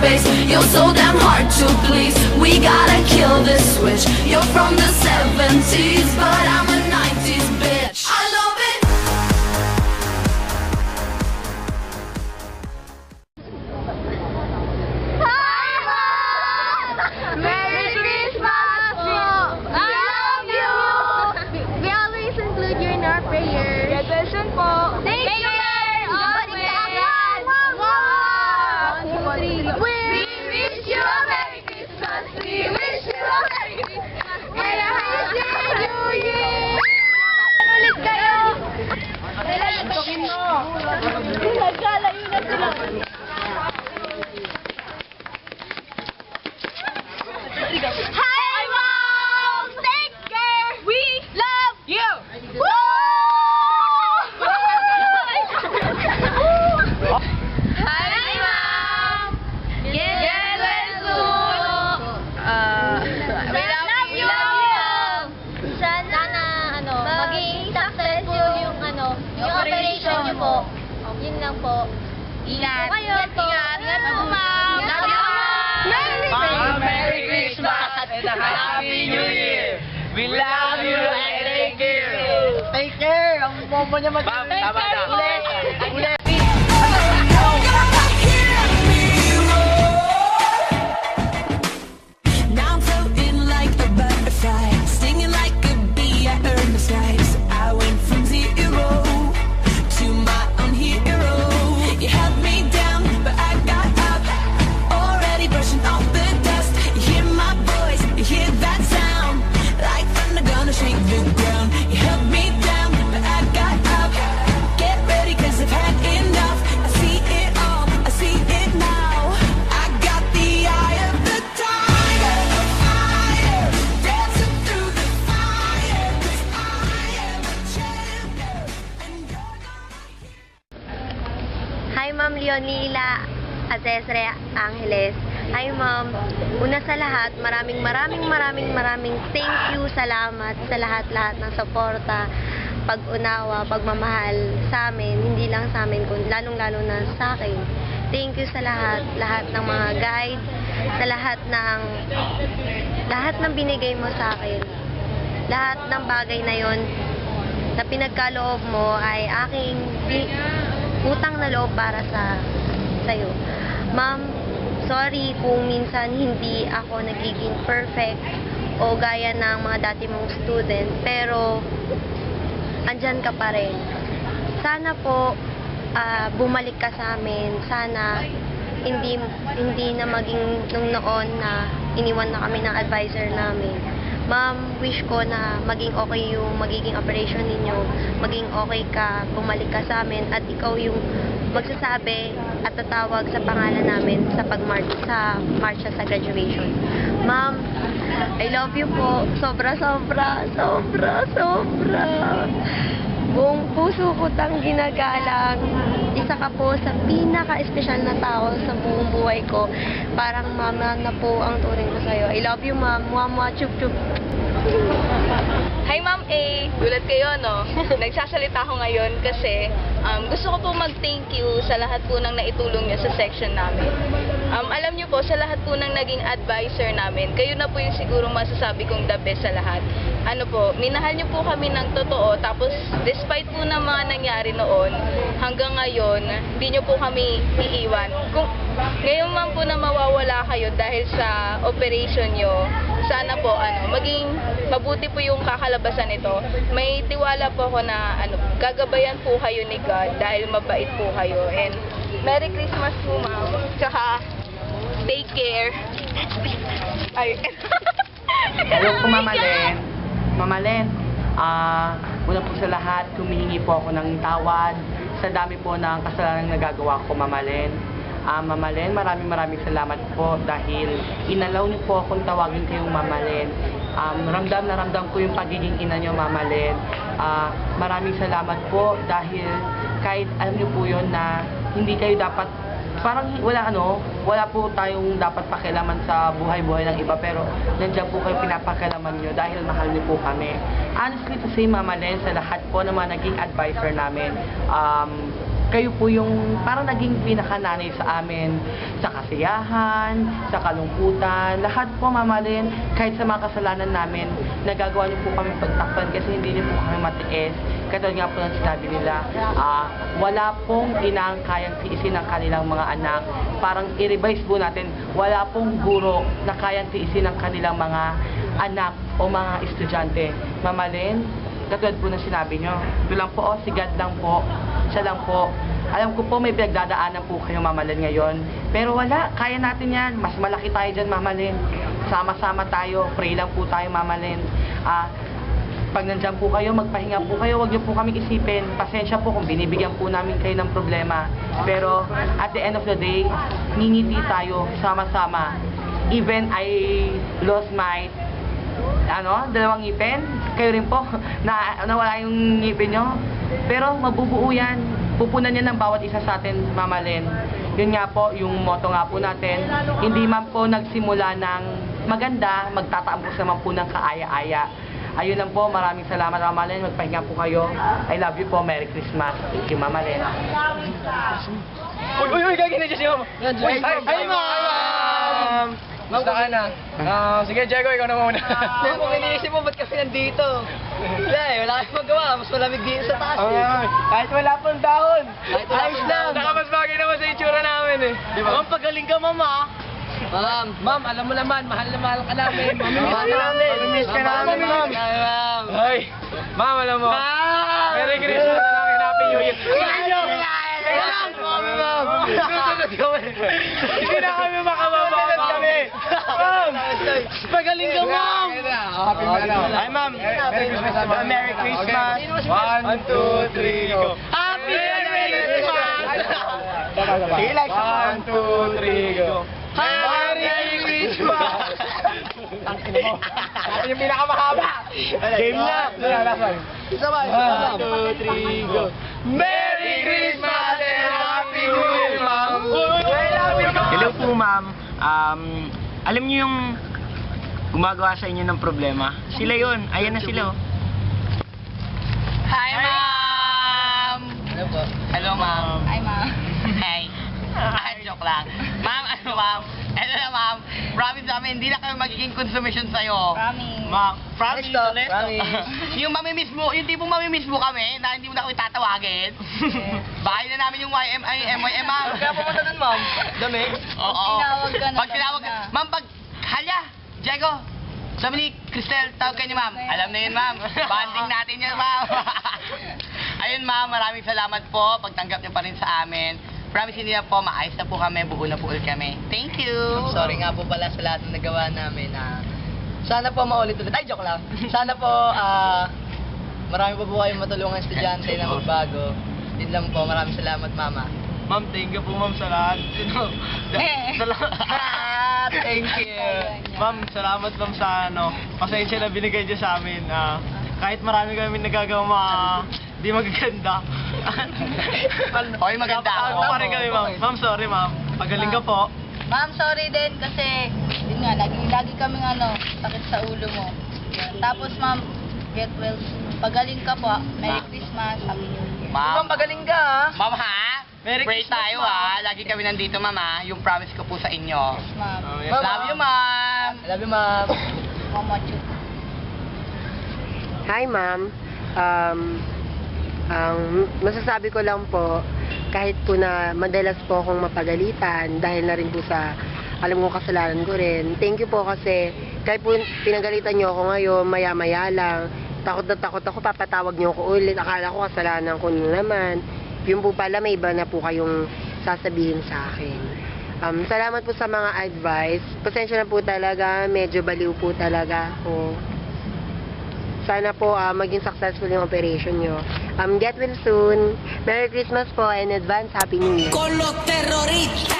space. You're so damn hard to please. We gotta kill this switch. You're from the 70s, but I'm a 90s bitch. I love it. Merry Christmas po! I love you! We always include you in our prayers. Graduation po! Take care! Always! 1, 2, 3. We wish you a Merry Christmas! We wish you a Merry Christmas! And a Happy New Year! Ulit kayo! Kailan itokin mo? Nagkalayo na sila. Hi, Mom! Take care! We love you! Woo! Hi, Mom! Get well soon! We love you! Sana, maging successful yung operation niyo po. Yun lang po. Ingat! Ingat po, Ma'am! Love you, Ma'am! Merry Christmas and a Happy New Year! We love you and take care! Take care! Ang bobo niya mag- Ma'am, tama na. Ulit! Now I'm floating like a butterfly, stinging like a bee. I earned the skies. I went from zero to my own hero. You held me down, but I got up. Already brushing off the dust. You hear my voice, you hear that sound, like thunder gonna shake the ground. You held me down, but I got up. Get ready, 'cause I've had enough. I see it all, I see it now. I got the eye of the tiger, the fire, dancing through the fire. 'Cause I am a champion, and you're gonna. Hi, Ma'am Leonila Atesre Angeles. Hi, Ma'am. Una sa lahat, maraming thank you, salamat sa lahat-lahat ng suporta, pag-unawa, pagmamahal sa amin, hindi lang sa amin, kundi lalong-lalo na sa akin. Thank you sa lahat ng mga guide, sa lahat ng binigay mo sa akin. Lahat ng bagay na yon na pinagkaloob mo ay aking utang na loob para sa'yo. Ma'am, sorry kung minsan hindi ako nagiging perfect o gaya ng mga dati mong student, pero andyan ka pa rin. Sana po bumalik ka sa amin. Sana hindi na maging nung noon na iniwan na kami ng advisor namin. Ma'am, wish ko na maging okay yung magiging operation ninyo, maging okay ka, bumalik ka sa amin, at ikaw yung magsasabi at tatawag sa pangalan namin sa marcha sa graduation. Ma'am, I love you po. Sobra. Buong puso ko tang ginagalang. Isa ka po sa pinaka-espesyal na tao sa buong buhay ko. Parang mama na po ang turing ko sa'yo. I love you, Ma'am. Mwah, chup chup. Hi Ma'am A, gulat kayo no? Nagsasalita ako ngayon kasi gusto ko po mag-thank you sa lahat po ng naitulong niyo sa section namin. Alam niyo po, sa lahat po ng naging advisor namin, kayo na po yung siguro masasabi kong the best sa lahat. Ano po, minahal niyo po kami ng totoo, tapos despite po ng mga nangyari noon, hanggang ngayon, hindi niyo po kami iiwan. Kung ngayon man po na mawawala kayo dahil sa operation niyo, sana po maging mabuti po yung kakalabasan nito. May tiwala po ako na gagabayan po kayo ni God dahil mabait po kayo. And Merry Christmas po, Ma'am. Tsaka take care. Ay. Hello po, Mama Len. Mama Len, una po sa lahat, humihingi po ako ng tawad sa dami po ng kasalanan nagagawa ko, Mama Len. Mama Len, maraming salamat po dahil inalaw niyo po akong tawagin kayong Mama Len. Ramdam na ramdam ko yung pagiging ina niyo, Mama Len. Maraming salamat po dahil kahit alam niyo po yun na hindi kayo dapat, parang wala po tayong dapat pakialaman sa buhay-buhay ng iba, pero nandiyan po kayo, pinapakialaman niyo dahil mahal niyo po kami. Honestly to say, Mama Len, sa lahat po ng mga naging advisor namin, kayo po yung parang naging pinakananay sa amin, sa kasiyahan, sa kalungkutan, lahat po mamahalin, kahit sa mga kasalanan namin, nagagawa niyo po kami pagtakpan kasi hindi niyo po kami matiis. Katulad nga po ng sinabi nila, wala pong inang kayang tiisin ng kanilang mga anak. Parang i-revise po natin, wala pong guro na kayang tiisin ng kanilang mga anak o mga estudyante. Mamahalin, katulad po ng sinabi nyo, ito lang po, si God lang po, siya lang po. Alam ko po may pinagdadaanan po kayo mamahalin ngayon. Pero wala, kaya natin yan. Mas malaki tayo dyan mamahalin. Sama-sama tayo, pray lang po tayo mamahalin. Pag nandyan po kayo, magpahinga po kayo, huwag niyo po kami isipin. Pasensya po kung binibigyan po namin kayo ng problema. Pero at the end of the day, ngingiti tayo sama-sama. Even I lost my dalawang ngipin, kayo rin po, nawala yung ngipin nyo. Pero mabubuo yan, pupunan yan ng bawat isa sa atin, mamahalin. Yun nga po, yung motto nga po natin, hindi man po nagsimula ng maganda, magtataambos naman po ng kaaya-aya. Ayun lang po, maraming salamat mamahalin, magpahinga po kayo. I love you po, Merry Christmas. Thank you mamahalin. Uy, gagawin na siya si Ma'am. Hi, Ma'am! Basta ka na. Sige, Diego, ikaw na muna. Kung iniisip mo, ba't kami nandito? Wala kayong magawa, mas malamig dito sa taas. Kahit wala pang dahon. Ayos lang. Saka mas bagay naman sa itsura namin eh. Ma'am, pagaling ka, mama. Ma'am, alam mo naman, mahal na mahal ka namin. Mamimiss ka namin, ma'am. Ay, Ma'am, alam mo. Merry Christmas na namin, Happy New Year. Susunod kami. Hindi na kami makababa. Ma'am, pagaling ka, Ma'am. Hi, ma'am. Merry Christmas. Merry Christmas. 1, 2, 3, go. Happy Christmas! Sige, like. 1, 2, 3, go. Merry Christmas! Yung pinakamahaba. Game na. Sabay. 1, 2, 3, go. Merry Christmas and Happy New Year, Ma'am. Hello po, ma'am. Alam niyo yung gumagawa sa inyo ng problema? Sila yon. Ayan na sila, oh. Hi, Ma'am! Ano po? Hello, ma'am. Hi, Ma'am. Hey. Joke lang. Ma'am, ma'am? Ano na, ma'am? Promise namin, hindi na kami magiging consumption sa'yo. Promise. Ma'am, promise. Next up, promise. Yung mamimiss mo, yung tipong mamimiss mo kami, na hindi mo na kami tatawagin. Bahay na namin yung YM, ma'am. Kaya pumunta dun, ma'am. Dami. Oo. Tinawag ka na, Pag tinawag na. ma'am, halya, Diego, sabi ni Cristel, tawag kayo ni ma'am. Alam na yun, ma'am. Banding natin yun, ma'am. Ayun, ma'am, maraming salamat po. Pagtanggap niyo pa rin sa amin. Promise hindi na po, maayos na po kami, buo na po ulit kami. Thank you! Sorry nga po pala sa lahat ng nagawa namin. Sana po maulit ulit. Ay, joke lang. Sana po, marami pa po kayong matulungan estudyante na magbago. Yun lang po. Maraming salamat, mama. Ma'am, thank you po, ma'am, sa lahat. Thank you. Ma'am, salamat ma'am sa pasensya na binigay niyo sa amin. Kahit marami kami nagagawa di magaganda. Hoy, maganda ako. Ako pa rin kami, ma'am. Ma'am, sorry, ma'am. Pagaling ka po. Ma'am, sorry din kasi, yun nga, lagi kaming sakit sa ulo mo. Yun. Tapos, ma'am, get well soon. Pagaling ka po. Merry Christmas. Happy New Year. Ma'am, Magaling ka, ha? ma'am ha? Merry Pray Christmas, tayo, ma'am. ha? Lagi kami nandito, ma'am, ha? Yung promise ko po sa inyo. Ma'am. Yes, Love you, ma'am! I love you, ma'am. Mama Chu. Hi, ma'am. Ang masasabi ko lang po, kahit po na madalas po akong mapagalitan dahil na rin po sa alam ko kasalanan ko rin. Thank you po kasi kahit po pinagalitan niyo ako ngayon, maya-maya lang. Takot na takot ako, papatawag niyo ako ulit. Akala ko kasalanan ko na naman. Yung po pala, may iba na po kayong sasabihin sa akin. Salamat po sa mga advice. Pasensya na po talaga, medyo baliw po talaga ako. Sana po maging successful yung operation nyo. Get well soon. Merry Christmas po and advance Happy New Year. Con los terroristas.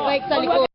bike sa likod.